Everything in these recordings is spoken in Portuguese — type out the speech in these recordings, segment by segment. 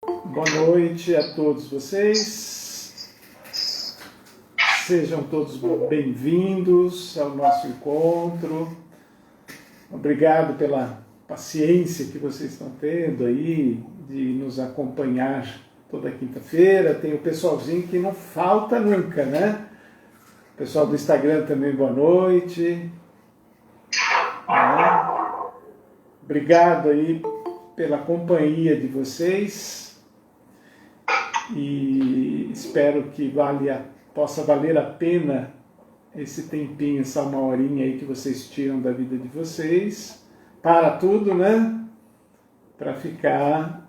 Boa noite a todos vocês. Sejam todos bem-vindos ao nosso encontro. Obrigado pela paciência que vocês estão tendo aí de nos acompanhar toda quinta-feira. Tem o pessoalzinho que não falta nunca, né? O pessoal do Instagram também, boa noite. Obrigado aí pela companhia de vocês e espero que possa valer a pena esse tempinho, essa uma horinha aí que vocês tiram da vida de vocês, para tudo, né? Para ficar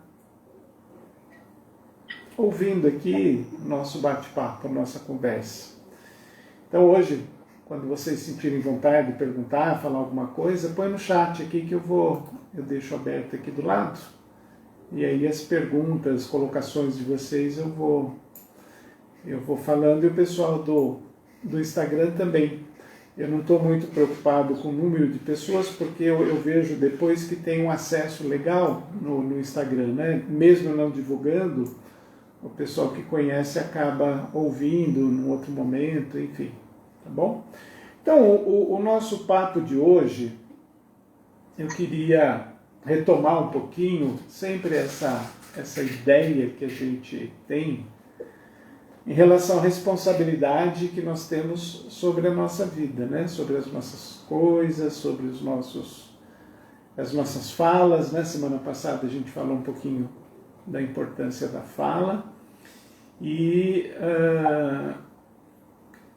ouvindo aqui o nosso bate-papo, a nossa conversa. Então hoje, quando vocês sentirem vontade de perguntar, falar alguma coisa, põe no chat aqui que eu deixo aberto aqui do lado. E aí as perguntas, colocações de vocês eu vou falando, e o pessoal do Instagram também. Eu não estou muito preocupado com o número de pessoas, porque eu vejo depois que tem um acesso legal no Instagram, né? Mesmo não divulgando, o pessoal que conhece acaba ouvindo num outro momento, enfim, tá bom? Então, o nosso papo de hoje, eu queria retomar um pouquinho sempre essa ideia que a gente tem em relação à responsabilidade que nós temos sobre a nossa vida, né? Sobre as nossas coisas, sobre as nossas falas, né? Semana passada a gente falou um pouquinho da importância da fala e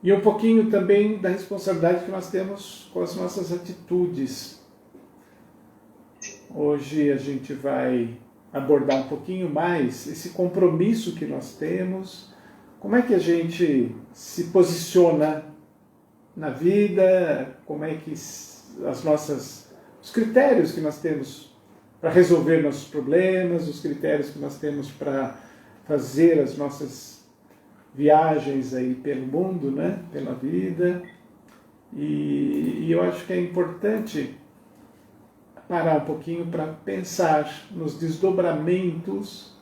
um pouquinho também da responsabilidade que nós temos com as nossas atitudes. Hoje a gente vai abordar um pouquinho mais esse compromisso que nós temos, como é que a gente se posiciona na vida, como é que os critérios que nós temos para resolver nossos problemas, os critérios que nós temos para fazer as nossas viagens aí pelo mundo, né, pela vida. E eu acho que é importante parar um pouquinho para pensar nos desdobramentos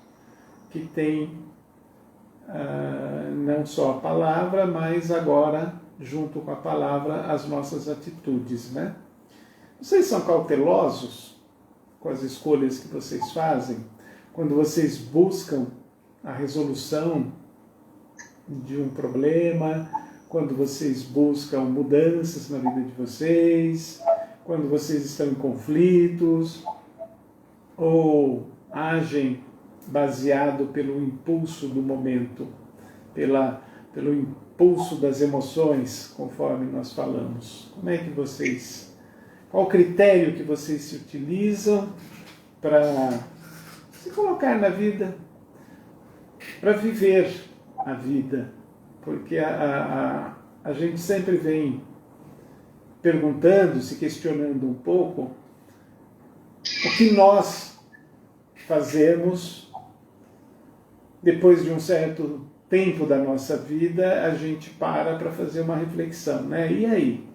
que tem não só a palavra, mas agora, junto com a palavra, as nossas atitudes, né? Vocês são cautelosos com as escolhas que vocês fazem? Quando vocês buscam a resolução de um problema, quando vocês buscam mudanças na vida de vocês, quando vocês estão em conflitos, ou agem baseado pelo impulso do momento, pelo impulso das emoções, conforme nós falamos. Qual o critério que vocês se utilizam para se colocar na vida, para viver a vida? Porque a gente sempre vem perguntando, se questionando um pouco, o que nós fazemos depois de um certo tempo da nossa vida. A gente para fazer uma reflexão, né? E aí?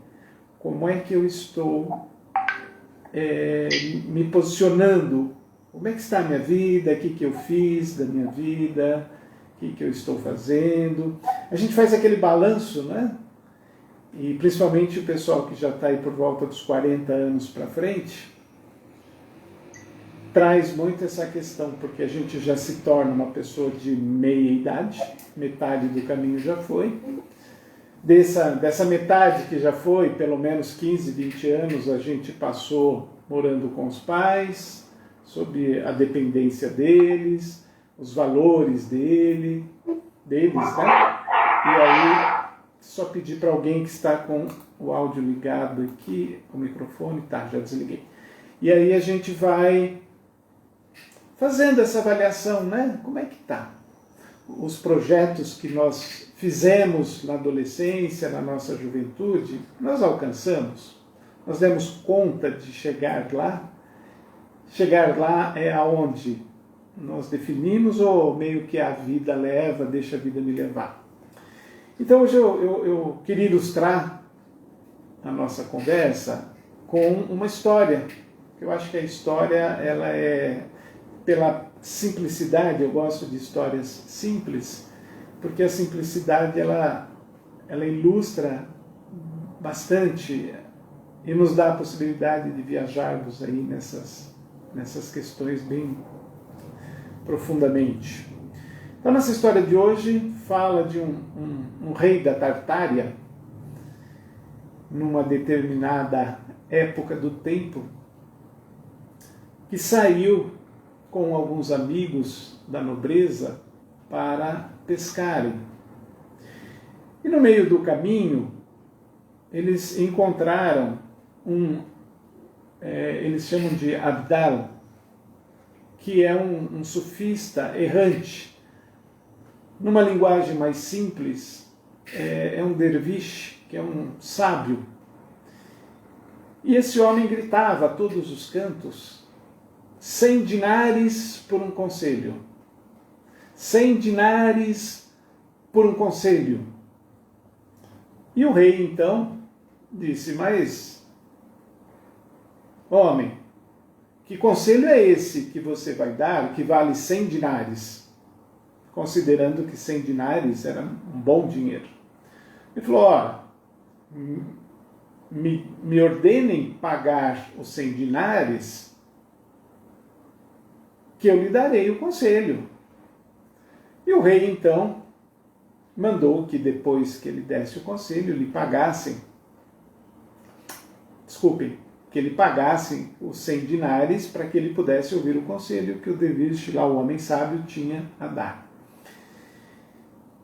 Como é que eu estou me posicionando? Como é que está a minha vida? O que eu fiz da minha vida? O que eu estou fazendo? A gente faz aquele balanço, né? E principalmente o pessoal que já está aí por volta dos 40 anos para frente, traz muito essa questão, porque a gente já se torna uma pessoa de meia idade, metade do caminho já foi. Dessa metade que já foi, pelo menos 15, 20 anos, a gente passou morando com os pais, sob a dependência deles, os valores deles, né? E aí, só pedir para alguém que está com o áudio ligado aqui, o microfone, tá, já desliguei. E aí a gente vai fazendo essa avaliação, né? Como é que está? Os projetos que nós fizemos na adolescência, na nossa juventude, nós alcançamos? Nós demos conta de chegar lá? Chegar lá é aonde nós definimos, ou meio que a vida leva, deixa a vida me levar? Então hoje eu queria ilustrar a nossa conversa com uma história. Eu acho que a história ela é simplicidade, eu gosto de histórias simples, porque a simplicidade ela ilustra bastante e nos dá a possibilidade de viajarmos aí nessas questões bem profundamente. Então, nossa história de hoje fala de um rei da Tartária, numa determinada época do tempo, que saiu com alguns amigos da nobreza para pescarem. E no meio do caminho, eles encontraram eles chamam de Abdal, que é um sufista errante. Numa linguagem mais simples, é um derviche, que é um sábio. E esse homem gritava a todos os cantos: 100 dinares por um conselho. 100 dinares por um conselho. E o rei, então, disse: mas, homem, que conselho é esse que você vai dar, que vale 100 dinares? Considerando que 100 dinares era um bom dinheiro. Ele falou: ó, me ordenem pagar os 100 dinares, que eu lhe darei o conselho. E o rei, então, mandou que depois que ele desse o conselho, que ele pagasse os 100 dinares para que ele pudesse ouvir o conselho que o derviche lá, o homem sábio, tinha a dar.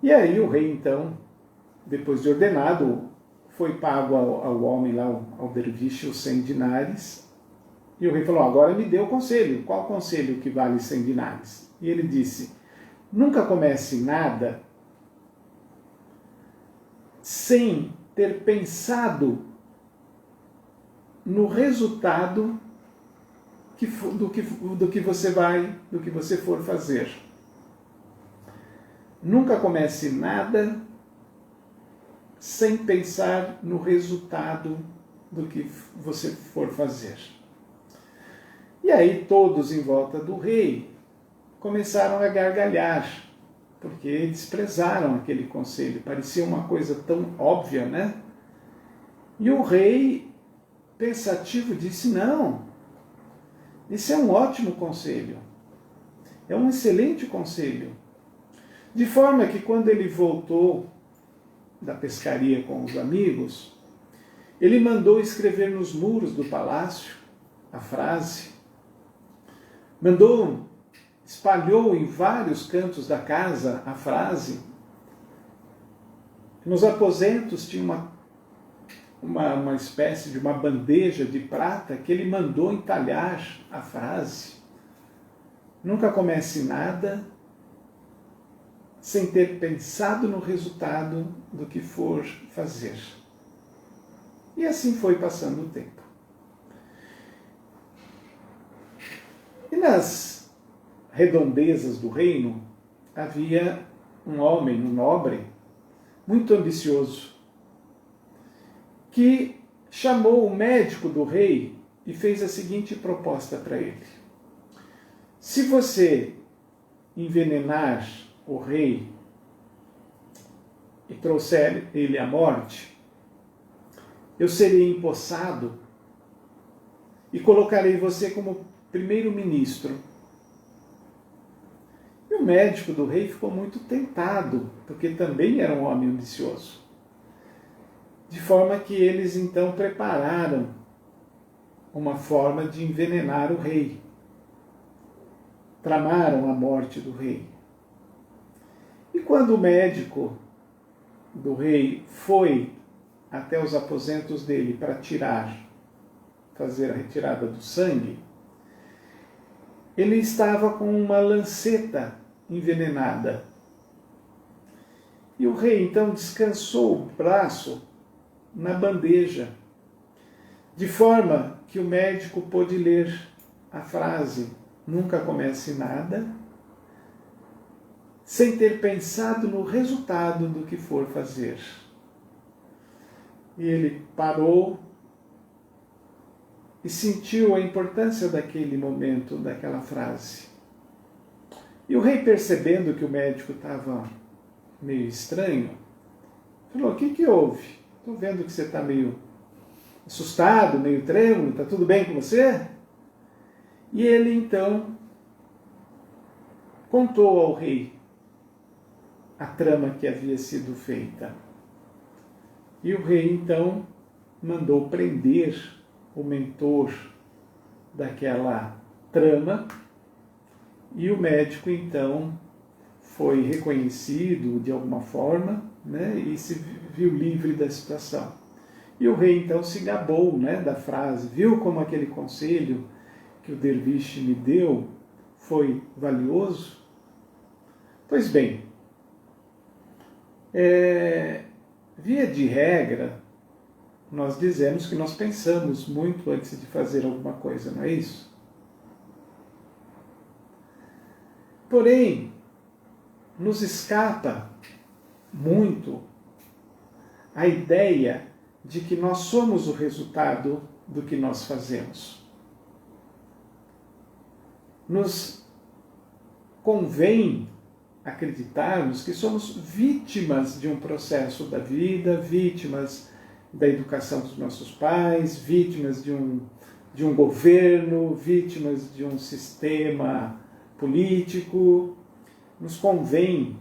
E aí o rei, então, depois de ordenado, foi pago ao homem lá, ao derviche, os 100 dinares. E o rei falou: agora me dê o conselho. Qual conselho que vale 100 dinares? E ele disse: nunca comece nada sem ter pensado no resultado do que você for fazer. Nunca comece nada sem pensar no resultado do que você for fazer. E aí todos em volta do rei começaram a gargalhar, porque desprezaram aquele conselho. Parecia uma coisa tão óbvia, né? E o rei, pensativo, disse: não, esse é um ótimo conselho. É um excelente conselho. De forma que quando ele voltou da pescaria com os amigos, ele mandou escrever nos muros do palácio a frase, espalhou em vários cantos da casa a frase. Nos aposentos tinha uma espécie de uma bandeja de prata que ele mandou entalhar a frase: nunca comece nada sem ter pensado no resultado do que for fazer. E assim foi passando o tempo. E nas redondezas do reino havia um homem, um nobre, muito ambicioso, que chamou o médico do rei e fez a seguinte proposta para ele: se você envenenar o rei e trouxer ele à morte, eu serei empossado e colocarei você como primeiro-ministro. E o médico do rei ficou muito tentado, porque também era um homem ambicioso. De forma que eles então prepararam uma forma de envenenar o rei. Tramaram a morte do rei. E quando o médico do rei foi até os aposentos dele para fazer a retirada do sangue, ele estava com uma lanceta envenenada. E o rei então descansou o braço na bandeja, de forma que o médico pôde ler a frase: nunca comece nada sem ter pensado no resultado do que for fazer. E ele parou e sentiu a importância daquele momento, daquela frase. E o rei, percebendo que o médico estava meio estranho, falou: o que houve? Estou vendo que você está meio assustado, meio trêmulo, está tudo bem com você? E ele então contou ao rei a trama que havia sido feita. E o rei então mandou prender o mentor daquela trama, e o médico então foi reconhecido de alguma forma, né, e se viu livre da situação. E o rei então se gabou, né, da frase: viu como aquele conselho que o derviche me deu foi valioso? Pois bem, via de regra, nós dizemos que nós pensamos muito antes de fazer alguma coisa, não é isso? Porém, nos escapa muito a ideia de que nós somos o resultado do que nós fazemos. Nos convém acreditarmos que somos vítimas de um processo da vida, vítimas da educação dos nossos pais, vítimas de um governo, vítimas de um sistema político. Nos convém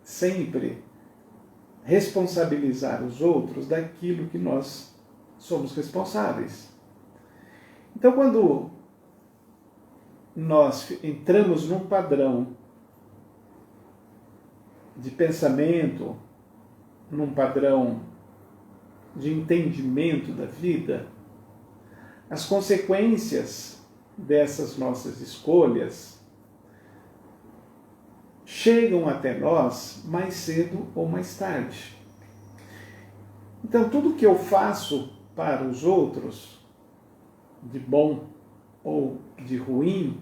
sempre responsabilizar os outros daquilo que nós somos responsáveis. Então, quando nós entramos num padrão de pensamento, num padrão de entendimento da vida, as consequências dessas nossas escolhas chegam até nós mais cedo ou mais tarde. Então, tudo que eu faço para os outros, de bom ou de ruim,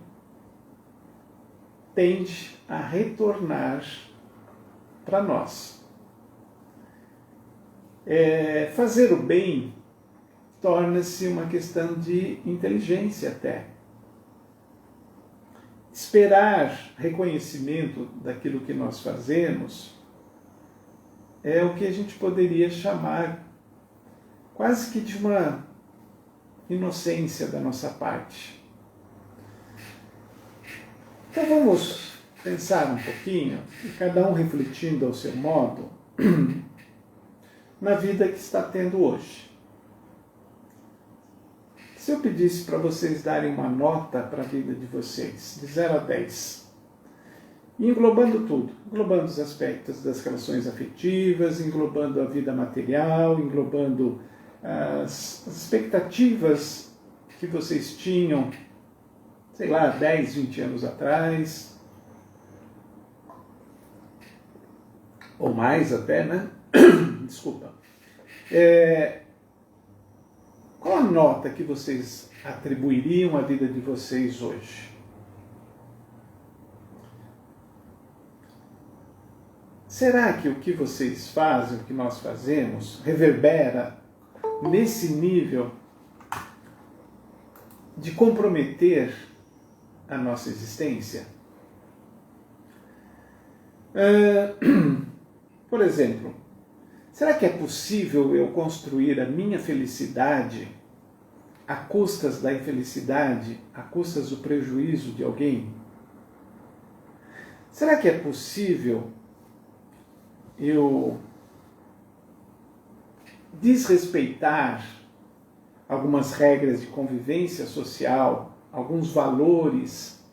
tende a retornar para nós. Fazer o bem torna-se uma questão de inteligência até. Esperar reconhecimento daquilo que nós fazemos é o que a gente poderia chamar quase que de uma inocência da nossa parte. Então vamos pensar um pouquinho, e cada um refletindo ao seu modo, na vida que está tendo hoje. Se eu pedisse para vocês darem uma nota para a vida de vocês, de 0 a 10, englobando tudo, englobando os aspectos das relações afetivas, englobando a vida material, englobando as expectativas que vocês tinham, sei lá, 10, 20 anos atrás, ou mais até, né? Desculpa. Qual a nota que vocês atribuiriam à vida de vocês hoje? Será que o que vocês fazem, o que nós fazemos, reverbera nesse nível de comprometer a nossa existência? Por exemplo, será que é possível eu construir a minha felicidade a custas da infelicidade, a custas do prejuízo de alguém? Será que é possível eu desrespeitar algumas regras de convivência social, alguns valores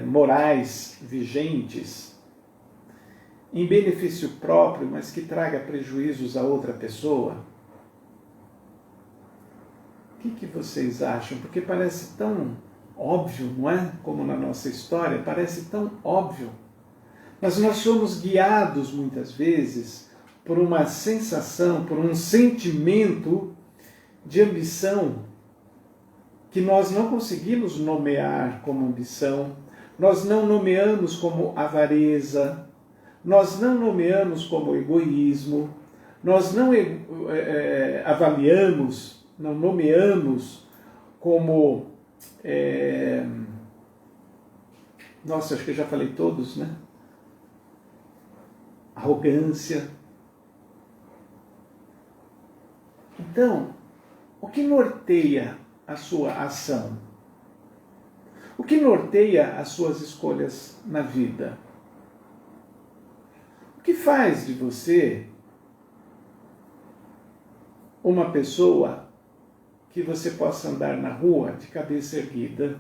morais vigentes, em benefício próprio, mas que traga prejuízos a outra pessoa? O que vocês acham? Porque parece tão óbvio, não é? Como na nossa história, parece tão óbvio. Mas nós somos guiados, muitas vezes, por uma sensação, por um sentimento de ambição que nós não conseguimos nomear como ambição, nós não nomeamos como avareza, nós não nomeamos como egoísmo, nós não avaliamos, não nomeamos como Nossa, acho que eu já falei todos, né? Arrogância. Então, o que norteia a sua ação? O que norteia as suas escolhas na vida? O que faz de você uma pessoa que você possa andar na rua de cabeça erguida?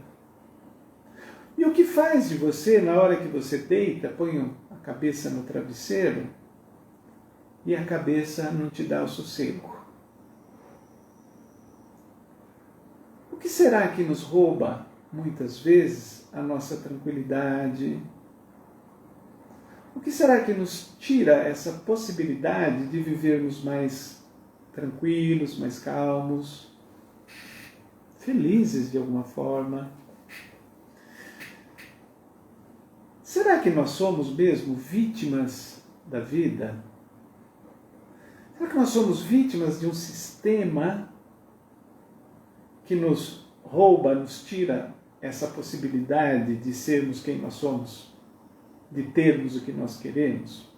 E o que faz de você, na hora que você deita, põe a cabeça no travesseiro e a cabeça não te dá o sossego? O que será que nos rouba, muitas vezes, a nossa tranquilidade? O que será que nos tira essa possibilidade de vivermos mais tranquilos, mais calmos, felizes de alguma forma? Será que nós somos mesmo vítimas da vida? Será que nós somos vítimas de um sistema que nos rouba, nos tira essa possibilidade de sermos quem nós somos, de termos o que nós queremos?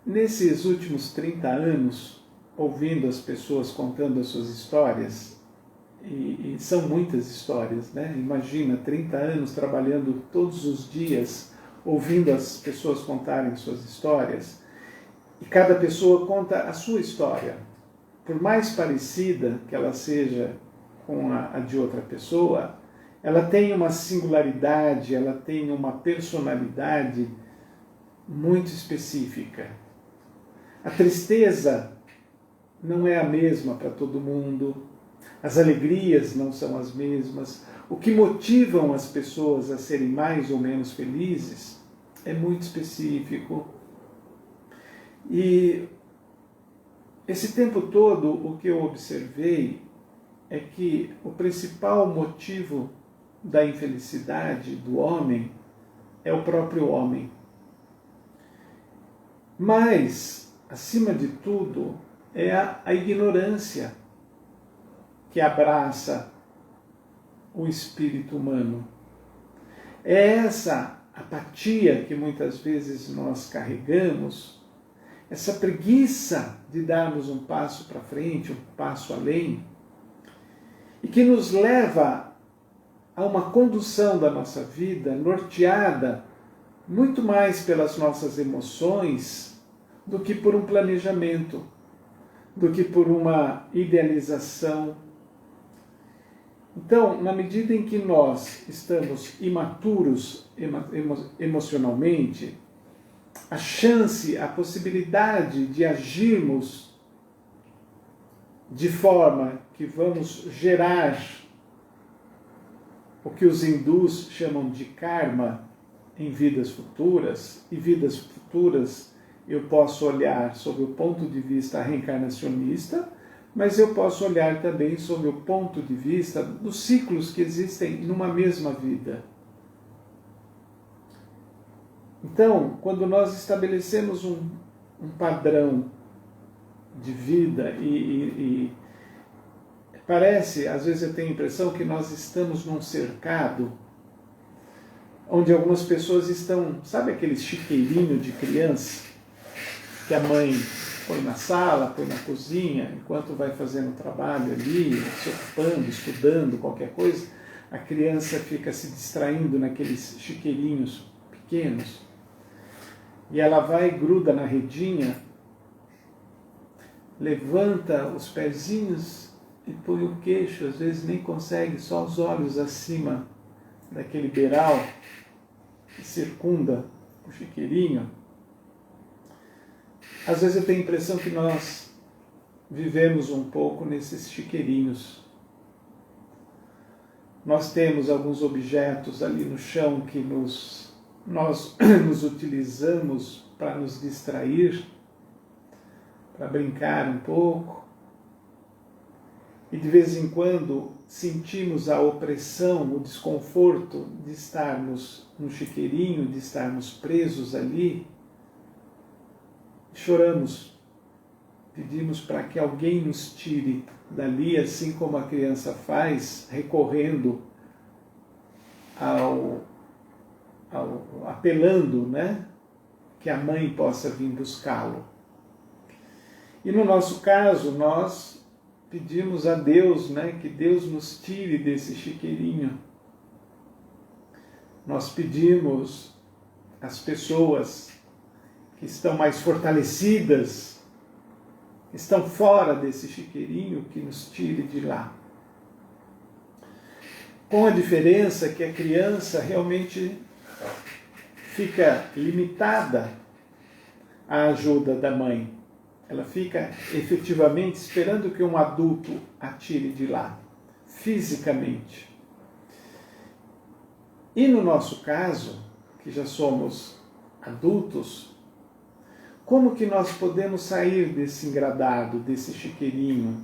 Nesses últimos 30 anos, ouvindo as pessoas contando as suas histórias, e são muitas histórias, né? Imagina, 30 anos trabalhando todos os dias, ouvindo as pessoas contarem suas histórias, e cada pessoa conta a sua história. Por mais parecida que ela seja com a de outra pessoa, ela tem uma singularidade, ela tem uma personalidade muito específica. A tristeza não é a mesma para todo mundo, as alegrias não são as mesmas, o que motivam as pessoas a serem mais ou menos felizes é muito específico. E esse tempo todo, o que eu observei é que o principal motivo da infelicidade do homem é o próprio homem. Mas, acima de tudo, é a ignorância que abraça o espírito humano. É essa apatia que muitas vezes nós carregamos, essa preguiça de darmos um passo para frente, um passo além, e que nos leva a uma condução da nossa vida norteada muito mais pelas nossas emoções do que por um planejamento, do que por uma idealização. Então, na medida em que nós estamos imaturos emocionalmente, a chance, a possibilidade de agirmos de forma que vamos gerar o que os hindus chamam de karma em vidas futuras, e vidas futuras eu posso olhar sob o ponto de vista reencarnacionista, mas eu posso olhar também sob o ponto de vista dos ciclos que existem numa mesma vida. Então, quando nós estabelecemos um padrão de vida e parece, às vezes eu tenho a impressão que nós estamos num cercado onde algumas pessoas estão, sabe aquele chiqueirinho de criança que a mãe põe na sala, põe na cozinha, enquanto vai fazendo o trabalho ali, se ocupando, estudando, qualquer coisa, a criança fica se distraindo naqueles chiqueirinhos pequenos. E ela vai e gruda na redinha, levanta os pezinhos e põe o queixo, às vezes nem consegue, só os olhos acima daquele beiral que circunda o chiqueirinho. Às vezes eu tenho a impressão que nós vivemos um pouco nesses chiqueirinhos. Nós temos alguns objetos ali no chão que nós nos utilizamos para nos distrair, para brincar um pouco. E de vez em quando sentimos a opressão, o desconforto de estarmos no chiqueirinho, de estarmos presos ali. Choramos, pedimos para que alguém nos tire dali, assim como a criança faz, recorrendo apelando, né, que a mãe possa vir buscá-lo. E no nosso caso, nós pedimos a Deus, né, que Deus nos tire desse chiqueirinho. Nós pedimos às pessoas que estão mais fortalecidas, que estão fora desse chiqueirinho, que nos tire de lá. Com a diferença que a criança realmente fica limitada à ajuda da mãe. Ela fica efetivamente esperando que um adulto a tire de lá, fisicamente. E no nosso caso, que já somos adultos, como que nós podemos sair desse engradado, desse chiqueirinho,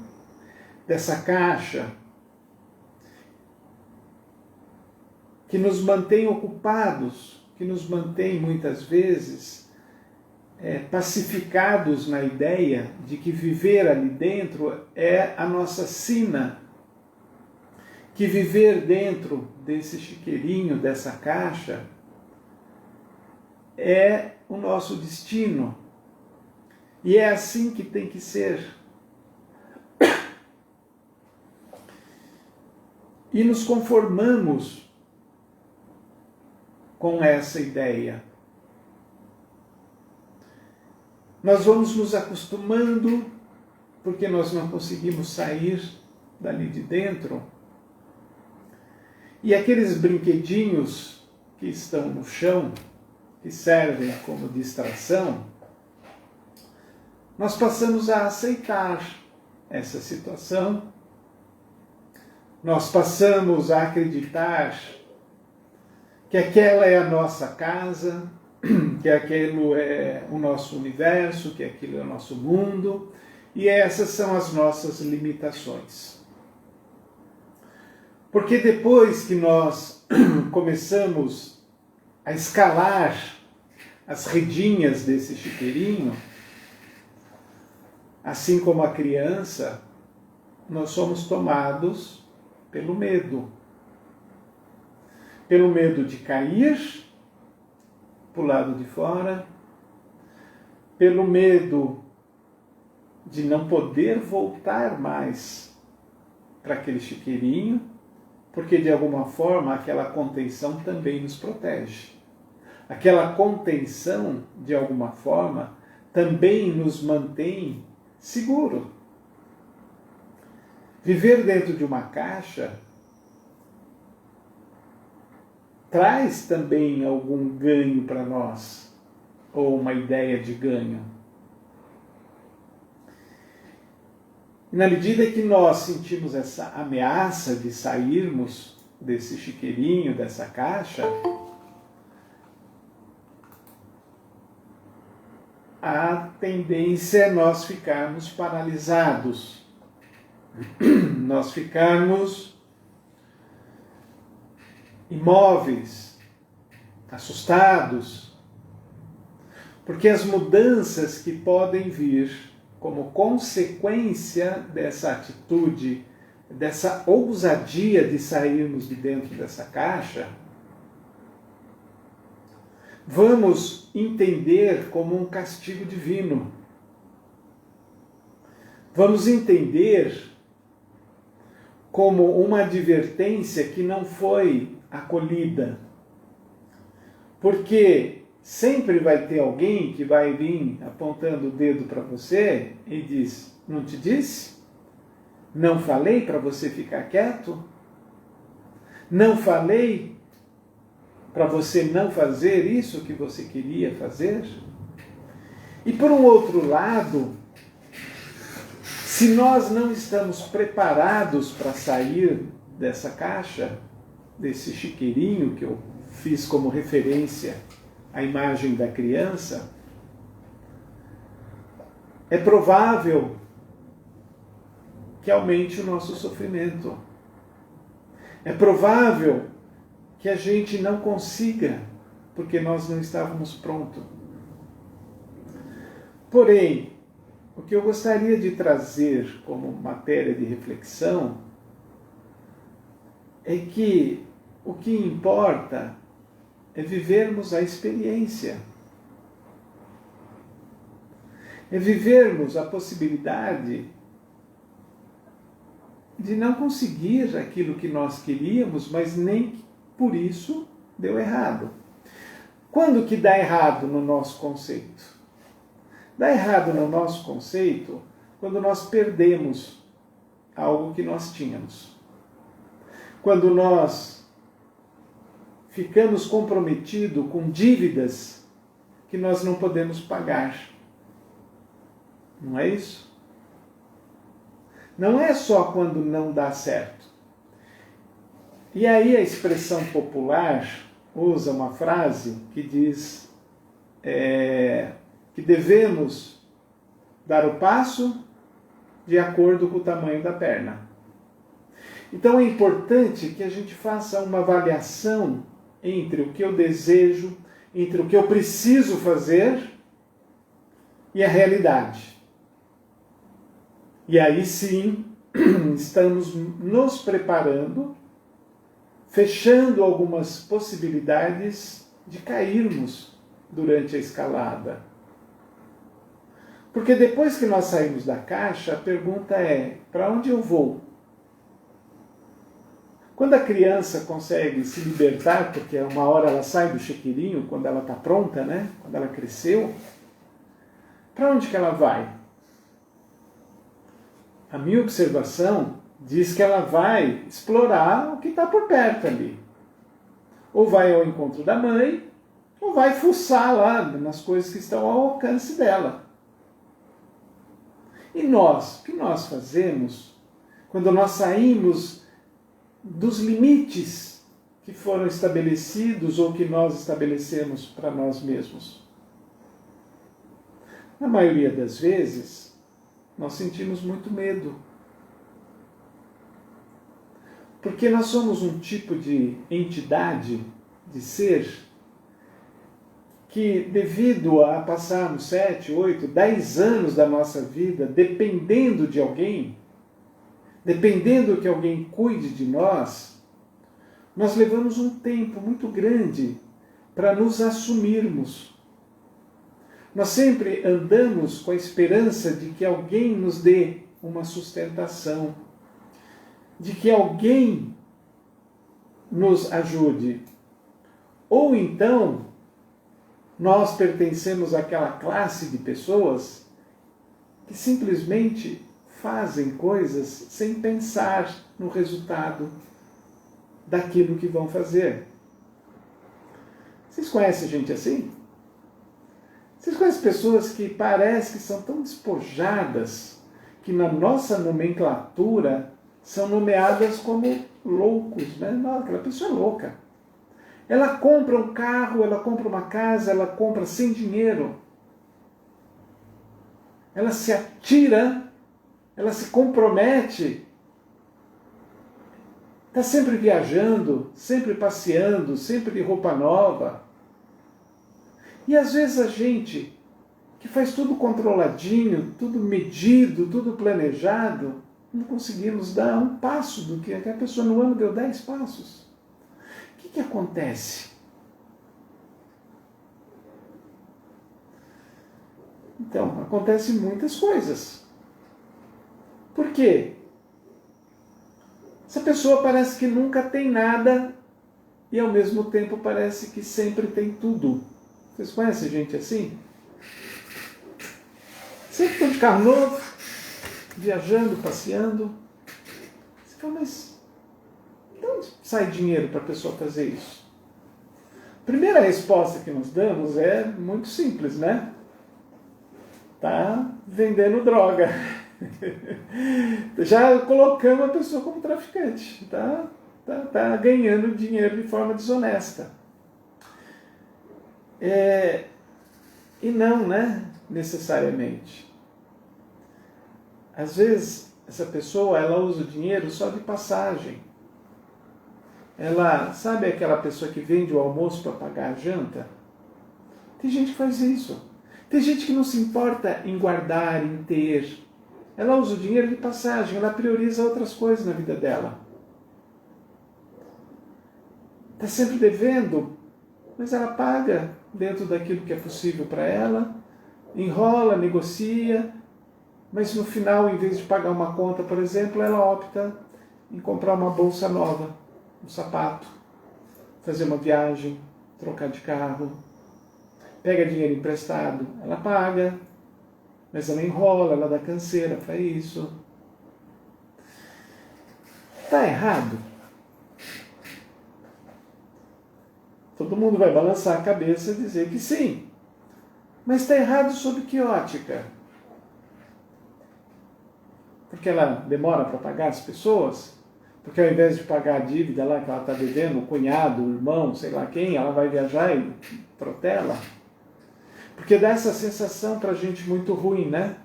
dessa caixa que nos mantém ocupados, que nos mantém muitas vezes pacificados na ideia de que viver ali dentro é a nossa sina, que viver dentro desse chiqueirinho, dessa caixa, é o nosso destino. E é assim que tem que ser. E nos conformamos com essa ideia. Nós vamos nos acostumando, porque nós não conseguimos sair dali de dentro. E aqueles brinquedinhos que estão no chão, que servem como distração, nós passamos a aceitar essa situação, nós passamos a acreditar que aquela é a nossa casa, que aquilo é o nosso universo, que aquilo é o nosso mundo, e essas são as nossas limitações. Porque depois que nós começamos a escalar as redinhas desse chiqueirinho, assim como a criança, nós somos tomados pelo medo. Pelo medo de cair para o lado de fora, pelo medo de não poder voltar mais para aquele chiqueirinho, porque de alguma forma aquela contenção também nos protege. Aquela contenção, de alguma forma, também nos mantém seguro. Viver dentro de uma caixa traz também algum ganho para nós, ou uma ideia de ganho. E na medida que nós sentimos essa ameaça de sairmos desse chiqueirinho, dessa caixa, a tendência é nós ficarmos paralisados, nós ficarmos imóveis, assustados, porque as mudanças que podem vir como consequência dessa atitude, dessa ousadia de sairmos de dentro dessa caixa, vamos entender como um castigo divino. Vamos entender como uma advertência que não foi acolhida. Porque sempre vai ter alguém que vai vir apontando o dedo para você e diz: não te disse? Não falei para você ficar quieto? Não falei para você não fazer isso que você queria fazer? E por um outro lado, se nós não estamos preparados para sair dessa caixa, desse chiqueirinho que eu fiz como referência à imagem da criança, é provável que aumente o nosso sofrimento. É provável que a gente não consiga, porque nós não estávamos prontos. Porém, o que eu gostaria de trazer como matéria de reflexão é que o que importa é vivermos a experiência. É vivermos a possibilidade de não conseguir aquilo que nós queríamos, mas nem por isso deu errado. Quando que dá errado no nosso conceito? Dá errado no nosso conceito quando nós perdemos algo que nós tínhamos. Quando nós ficamos comprometidos com dívidas que nós não podemos pagar. Não é isso? Não é só quando não dá certo. E aí a expressão popular usa uma frase que diz que devemos dar o passo de acordo com o tamanho da perna. Então é importante que a gente faça uma avaliação entre o que eu desejo, entre o que eu preciso fazer e a realidade. E aí sim, estamos nos preparando, fechando algumas possibilidades de cairmos durante a escalada. Porque depois que nós saímos da caixa, a pergunta é: para onde eu vou? Quando a criança consegue se libertar, porque uma hora ela sai do chiquirinho, quando ela está pronta, né? Quando ela cresceu, para onde que ela vai? A minha observação diz que ela vai explorar o que está por perto ali. Ou vai ao encontro da mãe, ou vai fuçar lá nas coisas que estão ao alcance dela. E nós, o que nós fazemos quando nós saímos dos limites que foram estabelecidos ou que nós estabelecemos para nós mesmos? Na maioria das vezes, nós sentimos muito medo. Porque nós somos um tipo de entidade, de ser, que devido a passarmos 7, 8, 10 anos da nossa vida dependendo de alguém, dependendo que alguém cuide de nós, nós levamos um tempo muito grande para nos assumirmos. Nós sempre andamos com a esperança de que alguém nos dê uma sustentação, de que alguém nos ajude. Ou então, nós pertencemos àquela classe de pessoas que simplesmente fazem coisas sem pensar no resultado daquilo que vão fazer. Vocês conhecem gente assim? Vocês conhecem pessoas que parece que são tão despojadas que na nossa nomenclatura são nomeadas como loucos, né? Não, aquela pessoa é louca. Ela compra um carro, ela compra uma casa, ela compra sem dinheiro. Ela se atira, ela se compromete. Está sempre viajando, sempre passeando, sempre de roupa nova. E às vezes a gente, que faz tudo controladinho, tudo medido, tudo planejado, não conseguimos dar um passo do que a pessoa no ano deu 10 passos. O que acontece? Então, acontecem muitas coisas. Por quê? Essa pessoa parece que nunca tem nada e ao mesmo tempo parece que sempre tem tudo. Vocês conhecem gente assim? Sempre estão de carro novo, viajando, passeando. Você fala, mas de onde sai dinheiro para a pessoa fazer isso? A primeira resposta que nós damos é muito simples, né? Tá vendendo droga. Já colocamos a pessoa como traficante. Tá ganhando dinheiro de forma desonesta. E não, né? Necessariamente. Às vezes, essa pessoa, ela usa o dinheiro só de passagem. Ela, sabe aquela pessoa que vende o almoço para pagar a janta? Tem gente que faz isso. Tem gente que não se importa em guardar, em ter. Ela usa o dinheiro de passagem, ela prioriza outras coisas na vida dela. Está sempre devendo mas ela paga dentro daquilo que é possível para ela, enrola, negocia, mas no final, em vez de pagar uma conta, por exemplo, ela opta em comprar uma bolsa nova, um sapato, fazer uma viagem, trocar de carro, pega dinheiro emprestado, ela paga, mas ela enrola, ela dá canseira para isso. Está errado? Todo mundo vai balançar a cabeça e dizer que sim. Mas está errado sob que ótica? Porque ela demora para pagar as pessoas? Porque ao invés de pagar a dívida lá que ela está devendo, o cunhado, o irmão, sei lá quem, ela vai viajar e protela? Porque dá essa sensação para a gente muito ruim, né?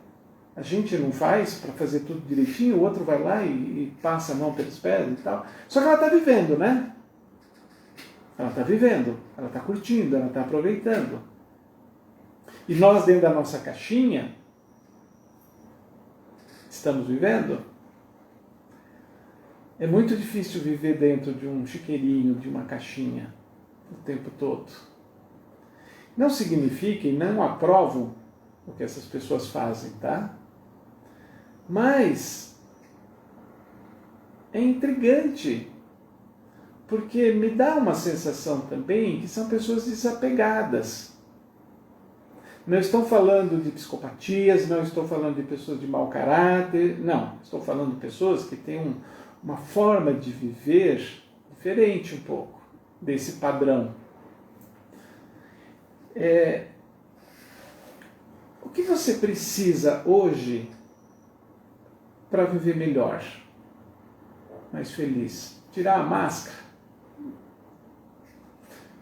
A gente não faz para fazer tudo direitinho, o outro vai lá e passa a mão pelos pés e tal. Só que ela está vivendo, né? Ela está vivendo, ela está curtindo, ela está aproveitando. E nós, dentro da nossa caixinha, estamos vivendo? É muito difícil viver dentro de um chiqueirinho, de uma caixinha, o tempo todo. Não significa e não aprovo o que essas pessoas fazem, tá? Mas é intrigante, porque me dá uma sensação também que são pessoas desapegadas. Não estou falando de psicopatias, não estou falando de pessoas de mau caráter, não. Estou falando de pessoas que têm uma forma de viver diferente um pouco desse padrão. O que você precisa hoje para viver melhor, mais feliz? Tirar a máscara?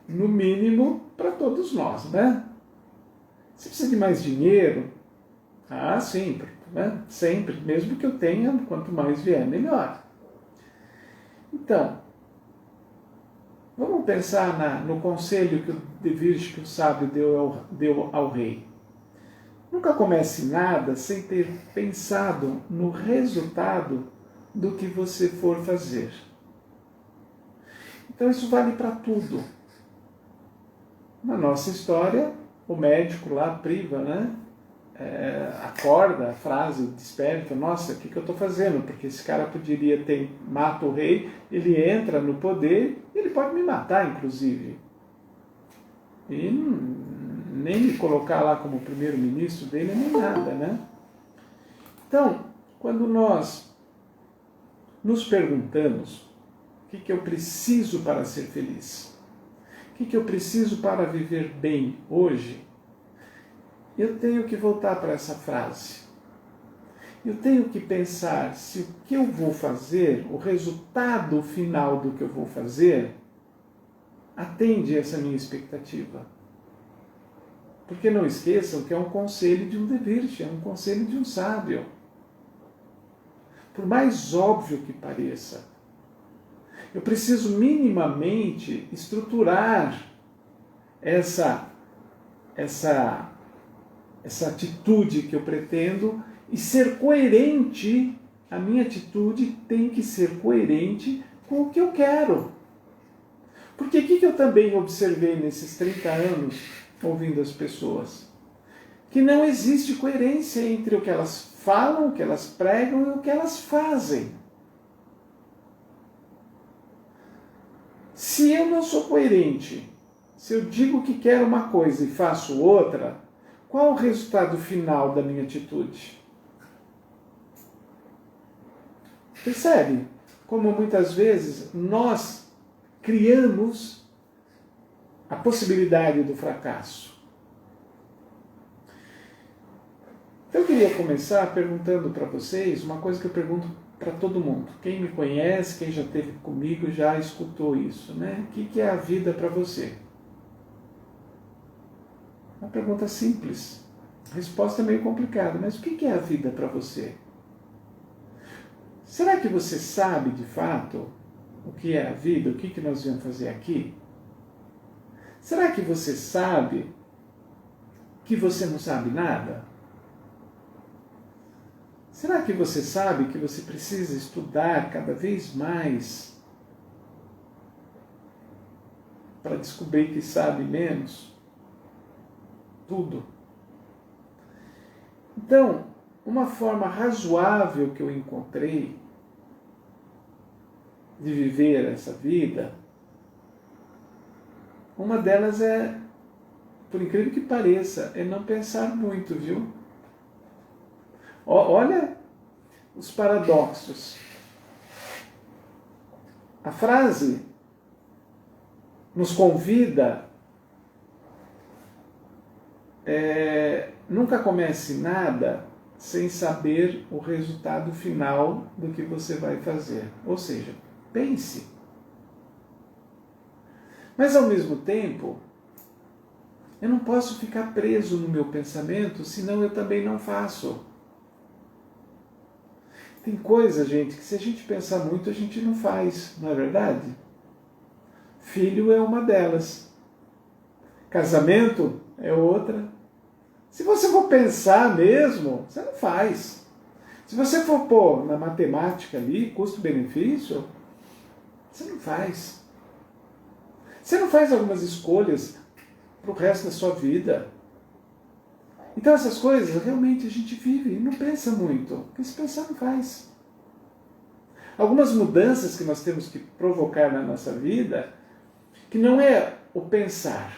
No mínimo, para todos nós, né? Você precisa de mais dinheiro? Ah, sim, né? Sempre, mesmo que eu tenha, quanto mais vier, melhor. Então, vamos pensar no conselho que o De Virgem, que o sábio deu ao rei. Nunca comece nada sem ter pensado no resultado do que você for fazer. Então isso vale para tudo. Na nossa história, o médico lá priva, né? Acorda, a frase desperta, nossa, o que eu estou fazendo? Porque esse cara poderia mata o rei, ele entra no poder, ele pode me matar, inclusive. E nem me colocar lá como primeiro-ministro dele, nem nada, né? Então, quando nós nos perguntamos o que eu preciso para ser feliz, o que eu preciso para viver bem hoje, eu tenho que voltar para essa frase. Eu tenho que pensar se o que eu vou fazer, o resultado final do que eu vou fazer, atende essa minha expectativa. Porque não esqueçam que é um conselho de um De Virgem, é um conselho de um sábio. Por mais óbvio que pareça, eu preciso minimamente estruturar essa atitude que eu pretendo e ser coerente. A minha atitude tem que ser coerente com o que eu quero. Porque o que eu também observei nesses 30 anos ouvindo as pessoas? Que não existe coerência entre o que elas falam, o que elas pregam e o que elas fazem. Se eu não sou coerente, se eu digo que quero uma coisa e faço outra, qual o resultado final da minha atitude? Percebe como muitas vezes nós criamos a possibilidade do fracasso? Eu queria começar perguntando para vocês uma coisa que eu pergunto para todo mundo. Quem me conhece, quem já esteve comigo, já escutou isso, né? O que é a vida para você? Uma pergunta simples. A resposta é meio complicada, mas o que é a vida para você? Será que você sabe de fato o que é a vida? O que nós viemos fazer aqui? Será que você sabe que você não sabe nada? Será que você sabe que você precisa estudar cada vez mais para descobrir que sabe menos? Tudo. Então, uma forma razoável que eu encontrei de viver essa vida, uma delas é, por incrível que pareça, é não pensar muito, viu? Olha os paradoxos. A frase nos convida, nunca comece nada sem saber o resultado final do que você vai fazer. Ou seja, pense. Mas ao mesmo tempo, eu não posso ficar preso no meu pensamento, senão eu também não faço. Tem coisa, gente, que se a gente pensar muito, a gente não faz, não é verdade? Filho é uma delas. Casamento é outra. Se você for pensar mesmo, você não faz. Se você for pôr na matemática ali, custo-benefício, você não faz. Você não faz algumas escolhas para o resto da sua vida. Então essas coisas, realmente a gente vive e não pensa muito. Porque se pensar, não faz. Algumas mudanças que nós temos que provocar na nossa vida, que não é o pensar.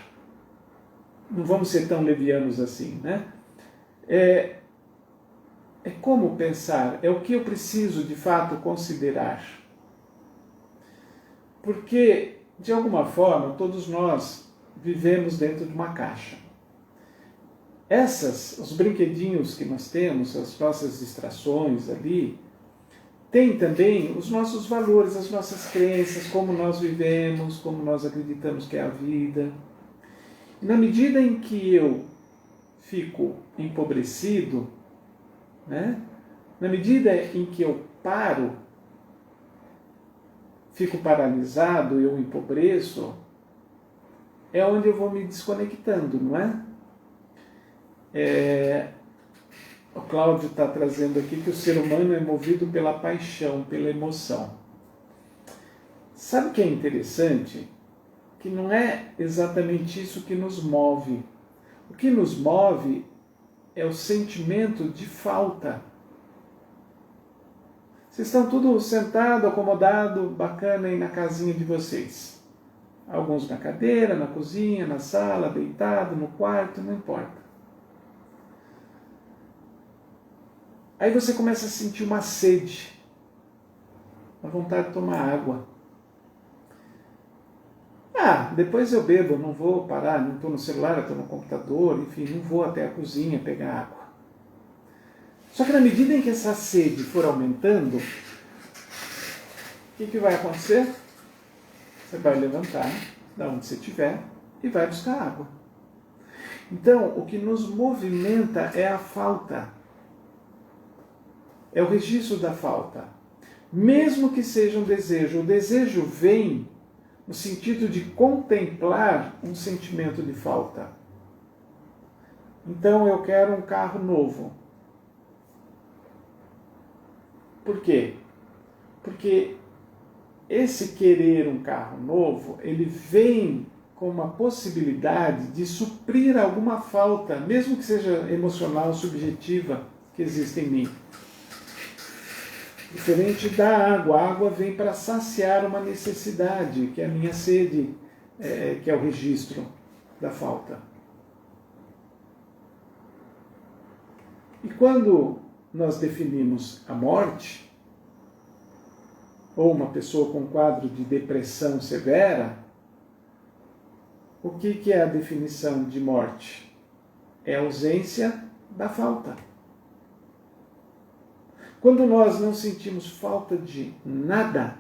Não vamos ser tão levianos assim, né? É como pensar, é o que eu preciso de fato considerar. Porque, de alguma forma, todos nós vivemos dentro de uma caixa. Os brinquedinhos que nós temos, as nossas distrações ali, tem também os nossos valores, as nossas crenças, como nós vivemos, como nós acreditamos que é a vida. E na medida em que eu fico empobrecido, né? Na medida em que eu paro, fico paralisado, eu empobreço, é onde eu vou me desconectando, não é? O Cláudio está trazendo aqui que o ser humano é movido pela paixão, pela emoção. Sabe o que é interessante? Que não é exatamente isso que nos move. O que nos move é o sentimento de falta. Vocês estão tudo sentado, acomodado, bacana aí na casinha de vocês. Alguns na cadeira, na cozinha, na sala, deitado, no quarto, não importa. Aí você começa a sentir uma sede, uma vontade de tomar água. Depois eu bebo, não vou parar, não estou no celular, estou no computador, enfim, não vou até a cozinha pegar água. Só que na medida em que essa sede for aumentando, o que vai acontecer? Você vai levantar da onde você estiver e vai buscar água. Então, o que nos movimenta é a falta. É o registro da falta. Mesmo que seja um desejo, o desejo vem no sentido de contemplar um sentimento de falta. Então eu quero um carro novo. Por quê? Porque esse querer um carro novo, ele vem com uma possibilidade de suprir alguma falta, mesmo que seja emocional, subjetiva, que existe em mim. Diferente da água. A água vem para saciar uma necessidade, que é a minha sede, que é o registro da falta. E quando nós definimos a morte, ou uma pessoa com quadro de depressão severa, o que é a definição de morte? É a ausência da falta. Quando nós não sentimos falta de nada,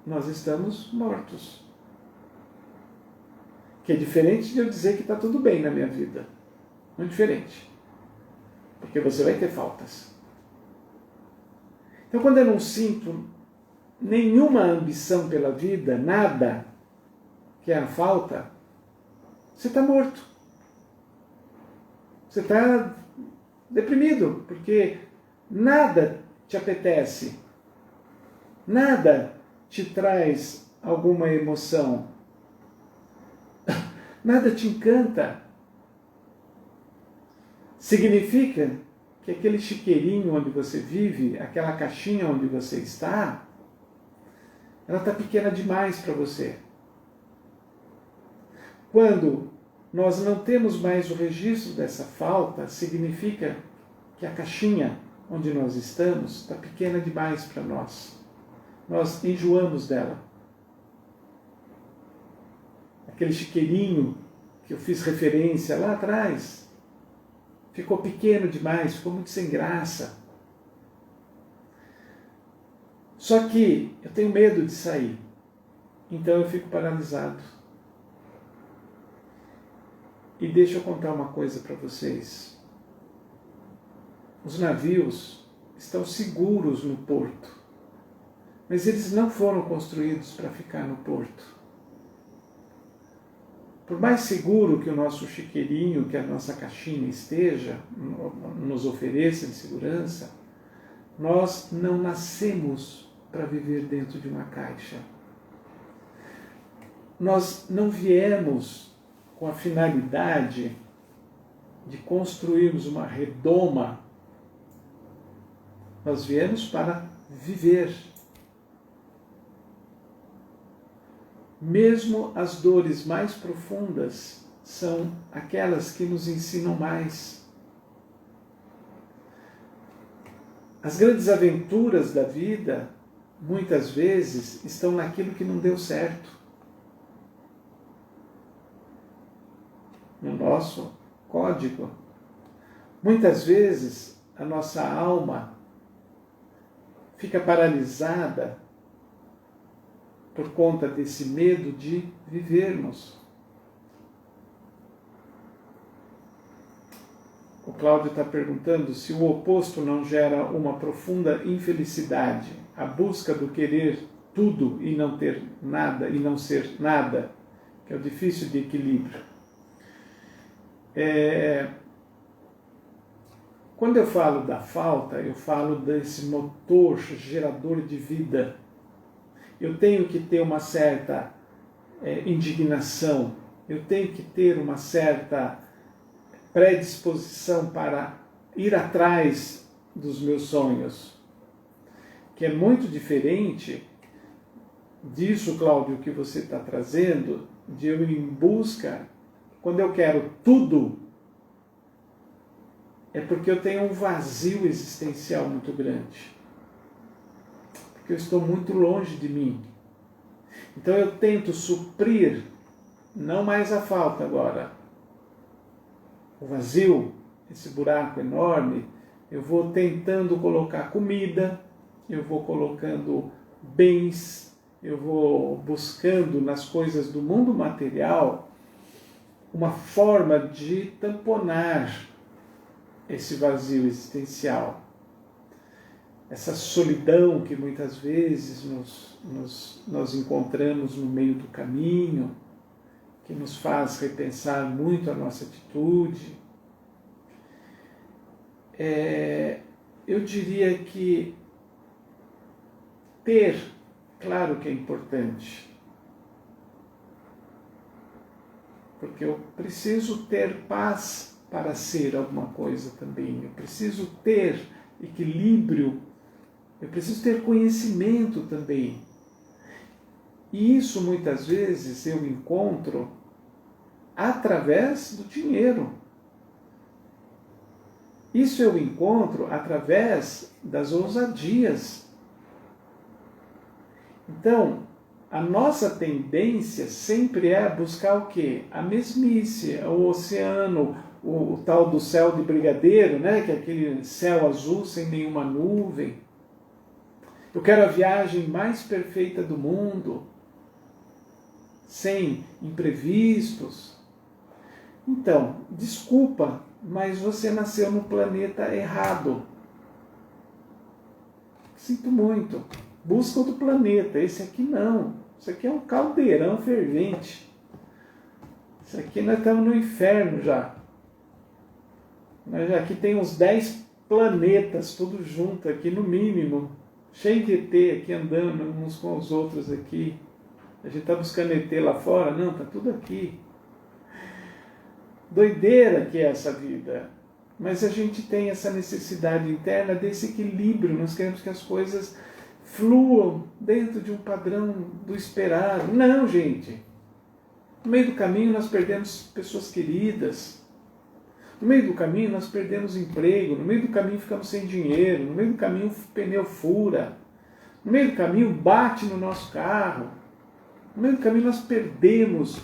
nós estamos mortos. Que é diferente de eu dizer que está tudo bem na minha vida. Muito diferente. Porque você vai ter faltas. Então, quando eu não sinto nenhuma ambição pela vida, nada, que é a falta, você está morto. Você está deprimido, porque nada te apetece, nada te traz alguma emoção? Nada te encanta. Significa que aquele chiqueirinho onde você vive, aquela caixinha onde você está, ela está pequena demais para você. Quando nós não temos mais o registro dessa falta, significa que a caixinha onde nós estamos está pequena demais para nós. Nós enjoamos dela. Aquele chiqueirinho que eu fiz referência lá atrás, ficou pequeno demais, ficou muito sem graça. Só que eu tenho medo de sair, então eu fico paralisado. E deixa eu contar uma coisa para vocês. Os navios estão seguros no porto, mas eles não foram construídos para ficar no porto. Por mais seguro que o nosso chiqueirinho, que a nossa caixinha esteja, nos ofereça de segurança, nós não nascemos para viver dentro de uma caixa. Nós não viemos com a finalidade de construirmos uma redoma. Nós viemos para viver. Mesmo as dores mais profundas são aquelas que nos ensinam mais. As grandes aventuras da vida, muitas vezes, estão naquilo que não deu certo. No nosso código. Muitas vezes, a nossa alma fica paralisada por conta desse medo de vivermos. O Cláudio está perguntando se o oposto não gera uma profunda infelicidade, a busca do querer tudo e não ter nada, e não ser nada, que é o difícil de equilíbrio. Quando eu falo da falta, eu falo desse motor gerador de vida. Eu tenho que ter uma certa indignação, eu tenho que ter uma certa predisposição para ir atrás dos meus sonhos, que é muito diferente disso, Cláudio, que você está trazendo, de eu ir em busca, quando eu quero tudo, é porque eu tenho um vazio existencial muito grande. Porque eu estou muito longe de mim. Então eu tento suprir, não mais a falta agora, o vazio, esse buraco enorme, eu vou tentando colocar comida, eu vou colocando bens, eu vou buscando nas coisas do mundo material uma forma de tamponar esse vazio existencial. Essa solidão que muitas vezes nós encontramos no meio do caminho, que nos faz repensar muito a nossa atitude. Eu diria que ter, claro que é importante, porque eu preciso ter paz para ser alguma coisa também, eu preciso ter equilíbrio, eu preciso ter conhecimento também. E isso muitas vezes eu encontro através do dinheiro. Isso eu encontro através das ousadias. Então, a nossa tendência sempre é buscar o quê? A mesmice, o oceano, o tal do céu de brigadeiro, né? Que é aquele céu azul sem nenhuma nuvem. Eu quero a viagem mais perfeita do mundo, sem imprevistos. Então, desculpa, mas você nasceu no planeta errado. Sinto muito. Busca outro planeta. Esse aqui não. Isso aqui é um caldeirão fervente. Isso aqui nós estamos no inferno já. Nós aqui tem uns 10 planetas, tudo junto aqui, no mínimo. Cheio de ET aqui andando uns com os outros aqui. A gente está buscando ET lá fora? Não, está tudo aqui. Doideira que é essa vida. Mas a gente tem essa necessidade interna desse equilíbrio. Nós queremos que as coisas fluam dentro de um padrão do esperado. Não, gente. No meio do caminho nós perdemos pessoas queridas. No meio do caminho nós perdemos emprego. No meio do caminho ficamos sem dinheiro. No meio do caminho o pneu fura. No meio do caminho bate no nosso carro. No meio do caminho nós perdemos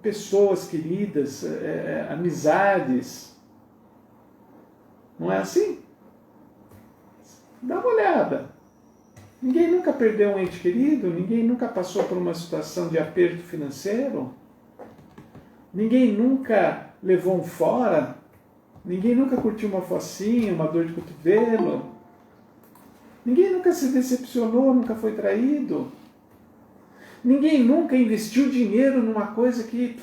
pessoas queridas, amizades. Não é assim? Dá uma olhada. Ninguém nunca perdeu um ente querido, ninguém nunca passou por uma situação de aperto financeiro, ninguém nunca levou um fora, ninguém nunca curtiu uma focinha, uma dor de cotovelo, ninguém nunca se decepcionou, nunca foi traído, ninguém nunca investiu dinheiro numa coisa que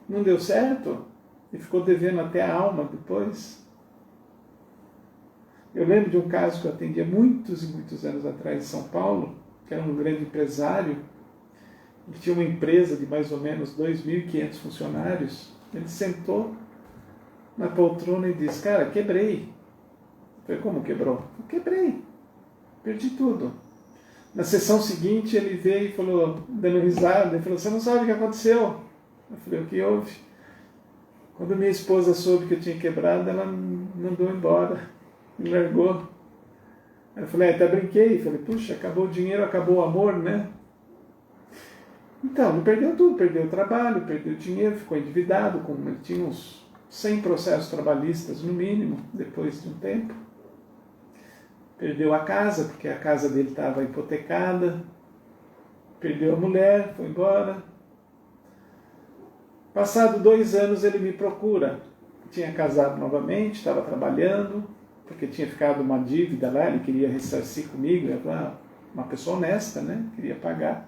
não deu certo e ficou devendo até a alma depois. Eu lembro de um caso que eu atendi há muitos e muitos anos atrás em São Paulo, que era um grande empresário, que tinha uma empresa de mais ou menos 2.500 funcionários. Ele sentou na poltrona e disse: cara, quebrei. Eu falei: como quebrou? Eu quebrei. Perdi tudo. Na sessão seguinte ele veio e falou, dando risada, ele falou: você não sabe o que aconteceu? Eu falei: o que houve? Quando minha esposa soube que eu tinha quebrado, ela mandou embora. Me largou. Aí eu falei: até brinquei. Falei: puxa, acabou o dinheiro, acabou o amor, né? Então, ele perdeu tudo. Perdeu o trabalho, perdeu o dinheiro, ficou endividado. Ele tinha uns 100 processos trabalhistas, no mínimo, depois de um tempo. Perdeu a casa, porque a casa dele estava hipotecada. Perdeu a mulher, foi embora. Passado 2 anos, ele me procura. Tinha casado novamente, estava trabalhando, porque tinha ficado uma dívida lá, ele queria ressarcir comigo, uma pessoa honesta, né? Queria pagar.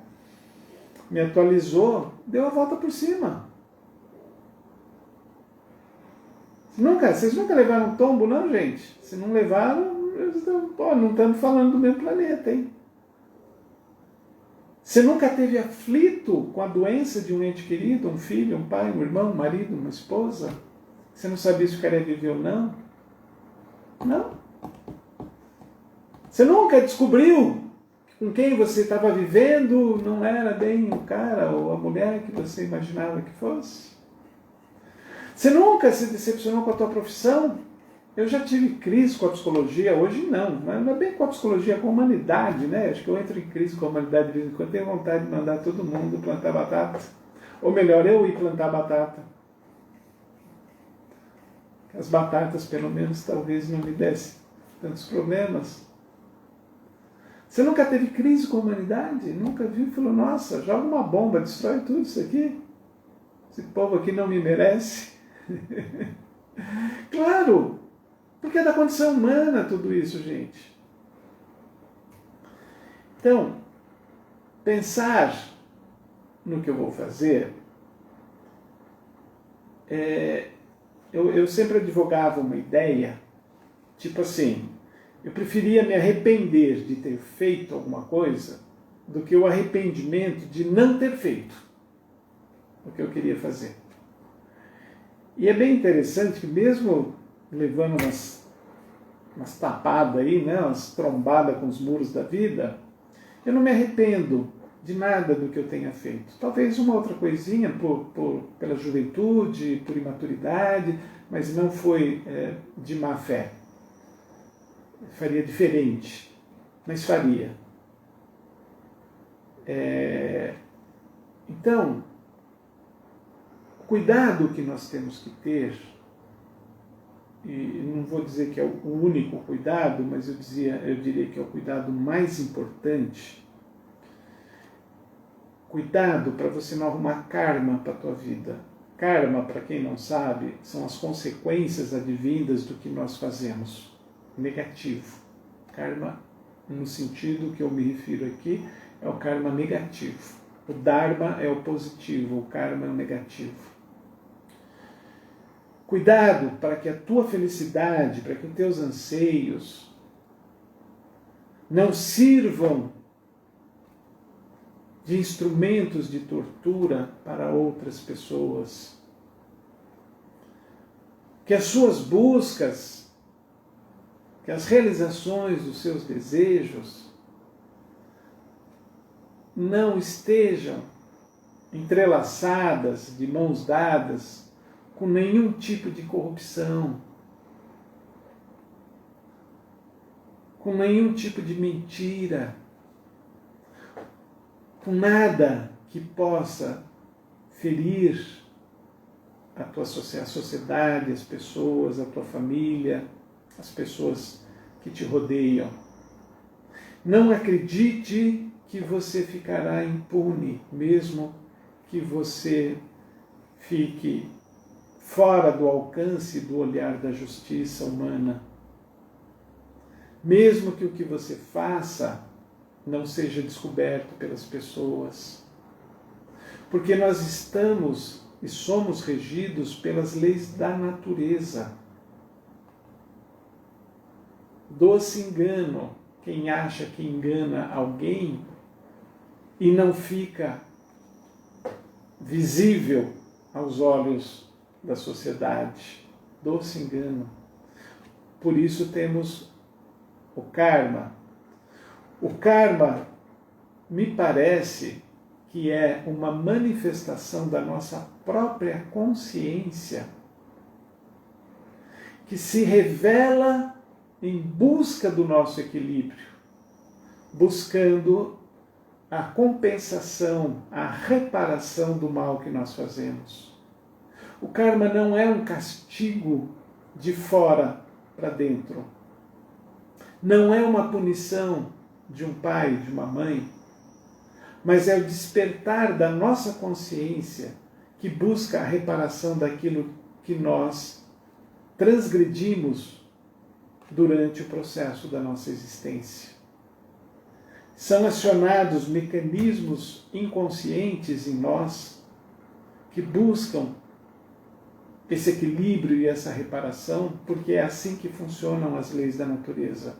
Me atualizou, deu a volta por cima. Vocês nunca levaram um tombo, não, gente? Se não levaram, não estamos falando do mesmo planeta, hein? Você nunca teve aflito com a doença de um ente querido, um filho, um pai, um irmão, um marido, uma esposa? Você não sabia se o cara ia viver ou não? Não. Você nunca descobriu que com quem você estava vivendo não era bem o cara ou a mulher que você imaginava que fosse? Você nunca se decepcionou com a tua profissão? Eu já tive crise com a psicologia, hoje não. Não é bem com a psicologia, com a humanidade, né? Acho que eu entro em crise com a humanidade de vez em quando, tenho vontade de mandar todo mundo plantar batata. Ou melhor, eu ir plantar batata. As batatas, pelo menos, talvez não me dessem tantos problemas. Você nunca teve crise com a humanidade? Nunca viu e falou: nossa, joga uma bomba, destrói tudo isso aqui? Esse povo aqui não me merece? Claro! Porque é da condição humana tudo isso, gente. Então, pensar no que eu vou fazer eu sempre advogava uma ideia, tipo assim, eu preferia me arrepender de ter feito alguma coisa do que o arrependimento de não ter feito o que eu queria fazer. E é bem interessante que mesmo levando umas tapadas aí, né, umas trombadas com os muros da vida, eu não me arrependo de nada do que eu tenha feito. Talvez uma outra coisinha pela juventude, por imaturidade, mas não foi de má fé. Faria diferente, mas faria. Então, o cuidado que nós temos que ter, e não vou dizer que é o único cuidado, mas eu diria que é o cuidado mais importante. Cuidado para você não arrumar karma para a tua vida. Karma, para quem não sabe, são as consequências advindas do que nós fazemos. Negativo. Karma, no sentido que eu me refiro aqui, é o karma negativo. O dharma é o positivo, o karma é o negativo. Cuidado para que a tua felicidade, para que os teus anseios não sirvam de instrumentos de tortura para outras pessoas. Que as suas buscas, que as realizações dos seus desejos não estejam entrelaçadas, de mãos dadas, com nenhum tipo de corrupção, com nenhum tipo de mentira, com nada que possa ferir a tua sociedade, as pessoas, a tua família, as pessoas que te rodeiam. Não acredite que você ficará impune, mesmo que você fique fora do alcance do olhar da justiça humana. Mesmo que o que você faça não seja descoberto pelas pessoas. Porque nós estamos e somos regidos pelas leis da natureza. Doce engano quem acha que engana alguém e não fica visível aos olhos da sociedade. Doce engano. Por isso temos o karma. O karma me parece que é uma manifestação da nossa própria consciência, que se revela em busca do nosso equilíbrio, buscando a compensação, a reparação do mal que nós fazemos. O karma não é um castigo de fora para dentro. Não é uma punição de um pai, de uma mãe, mas é o despertar da nossa consciência que busca a reparação daquilo que nós transgredimos durante o processo da nossa existência. São acionados mecanismos inconscientes em nós que buscam esse equilíbrio e essa reparação, porque é assim que funcionam as leis da natureza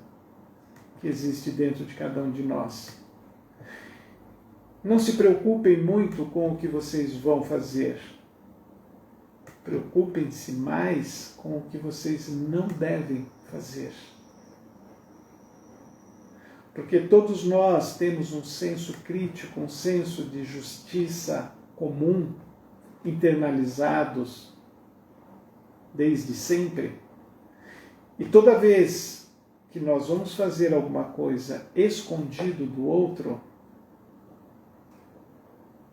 que existe dentro de cada um de nós. Não se preocupem muito com o que vocês vão fazer. Preocupem-se mais com o que vocês não devem fazer. Porque todos nós temos um senso crítico, um senso de justiça comum, internalizados desde sempre. E toda vez que nós vamos fazer alguma coisa escondido do outro,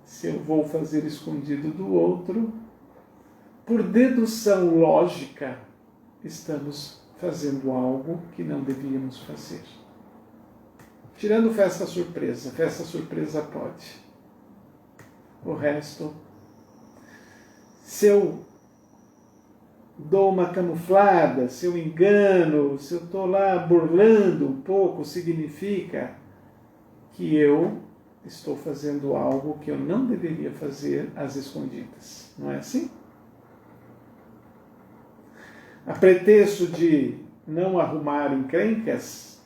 se eu vou fazer escondido do outro, por dedução lógica, estamos fazendo algo que não devíamos fazer. Tirando festa surpresa pode. O resto, se eu dou uma camuflada, se eu engano, se eu estou lá burlando um pouco, significa que eu estou fazendo algo que eu não deveria fazer às escondidas. Não é assim? A pretexto de não arrumar encrencas,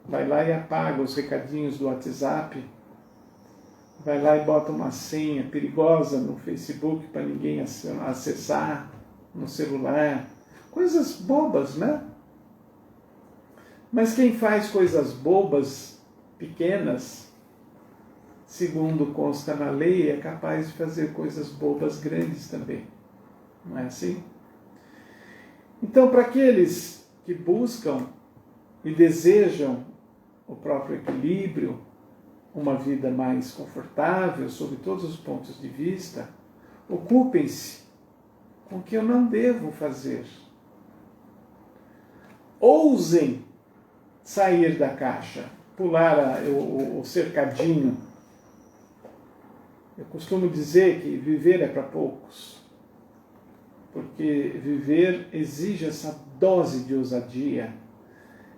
vai lá e apaga os recadinhos do WhatsApp, vai lá e bota uma senha perigosa no Facebook para ninguém acessar, no celular. Coisas bobas, né? Mas quem faz coisas bobas, pequenas, segundo consta na lei, é capaz de fazer coisas bobas grandes também. Não é assim? Então, para aqueles que buscam e desejam o próprio equilíbrio, uma vida mais confortável, sob todos os pontos de vista, ocupem-se com o que eu não devo fazer. Ousem sair da caixa, pular o cercadinho. Eu costumo dizer que viver é para poucos, porque viver exige essa dose de ousadia,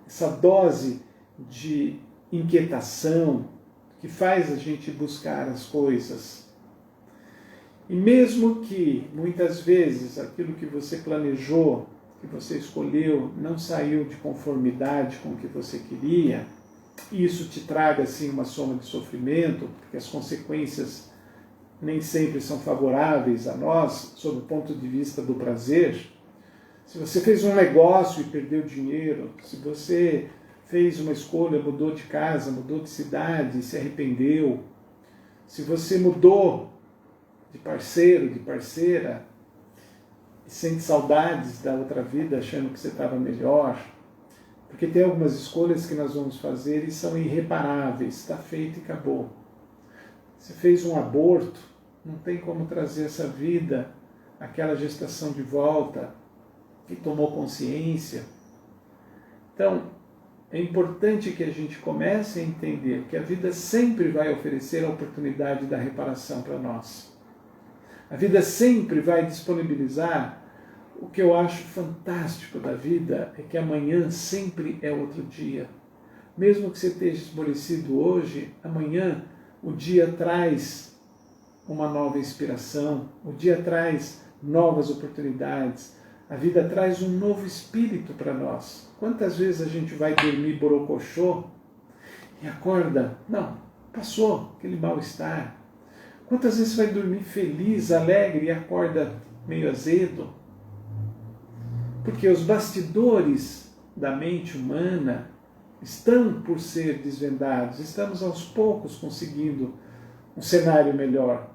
essa dose de inquietação que faz a gente buscar as coisas. E mesmo que muitas vezes aquilo que você planejou, que você escolheu, não saiu de conformidade com o que você queria, isso te traga assim uma soma de sofrimento, porque as consequências nem sempre são favoráveis a nós, sob o ponto de vista do prazer. Se você fez um negócio e perdeu dinheiro, se você fez uma escolha, mudou de casa, mudou de cidade e se arrependeu, se você mudou de parceiro, de parceira, e sente saudades da outra vida, achando que você estava melhor, porque tem algumas escolhas que nós vamos fazer e são irreparáveis, está feito e acabou. Você fez um aborto, não tem como trazer essa vida, aquela gestação de volta, que tomou consciência. Então, é importante que a gente comece a entender que a vida sempre vai oferecer a oportunidade da reparação para nós. A vida sempre vai disponibilizar. O que eu acho fantástico da vida é que amanhã sempre é outro dia. Mesmo que você esteja esmorecido hoje, amanhã o dia traz uma nova inspiração, o dia traz novas oportunidades, a vida traz um novo espírito para nós. Quantas vezes a gente vai dormir borocochô e acorda, não, passou aquele mal-estar. Quantas vezes vai dormir feliz, alegre e acorda meio azedo? Porque os bastidores da mente humana estão por ser desvendados, estamos aos poucos conseguindo um cenário melhor.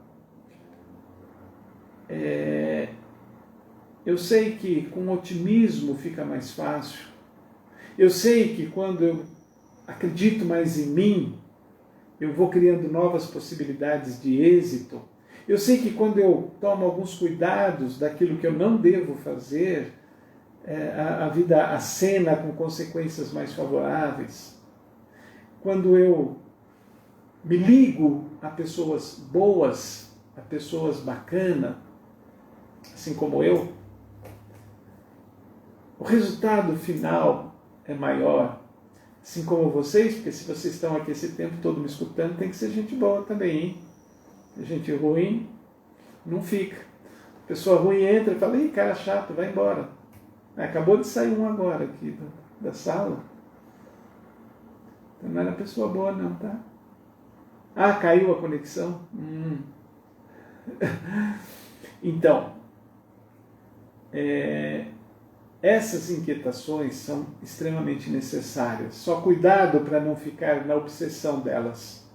Eu sei que com otimismo fica mais fácil. Eu sei que quando eu acredito mais em mim, eu vou criando novas possibilidades de êxito. Eu sei que quando eu tomo alguns cuidados daquilo que eu não devo fazer, a vida acena com consequências mais favoráveis. Quando eu me ligo a pessoas boas, a pessoas bacanas, assim como eu, o resultado final é maior. Assim como vocês, porque se vocês estão aqui esse tempo todo me escutando, tem que ser gente boa também, hein? Gente ruim não fica. Pessoa ruim entra e fala, ih, cara chato, vai embora. Acabou de sair um agora aqui da sala. Então não era pessoa boa não, tá? Ah, caiu a conexão? Então, essas inquietações são extremamente necessárias. Só cuidado para não ficar na obsessão delas.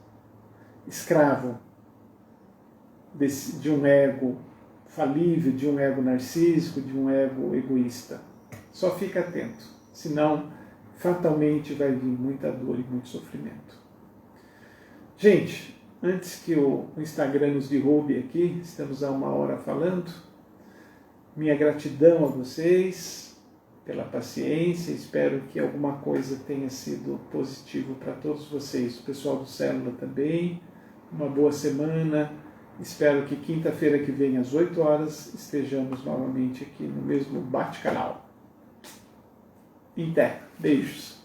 Escravo de um ego falível, de um ego narcísico, de um ego egoísta. Só fica atento, senão fatalmente vai vir muita dor e muito sofrimento. Gente, antes que o Instagram nos derrube aqui, estamos há 1 hora falando, minha gratidão a vocês pela paciência, espero que alguma coisa tenha sido positivo para todos vocês, o pessoal do Célula também, uma boa semana, espero que quinta-feira que vem às 8 horas estejamos novamente aqui no mesmo bate-canal. Até, beijos!